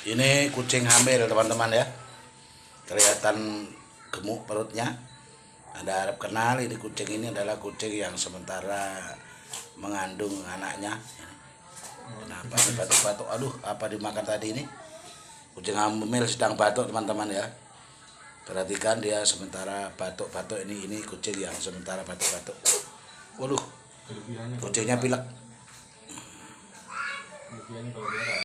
Ini kucing hamil teman-teman ya. Kelihatan gemuk perutnya. Anda harap kenal, ini kucing ini adalah kucing yang sementara mengandung anaknya. Kenapa ini batuk-batuk? Aduh, apa dimakan tadi ini? Kucing hamil sedang batuk teman-teman ya. Perhatikan dia sementara batuk-batuk, ini kucing yang sementara batuk-batuk. Waduh, kucingnya pilek.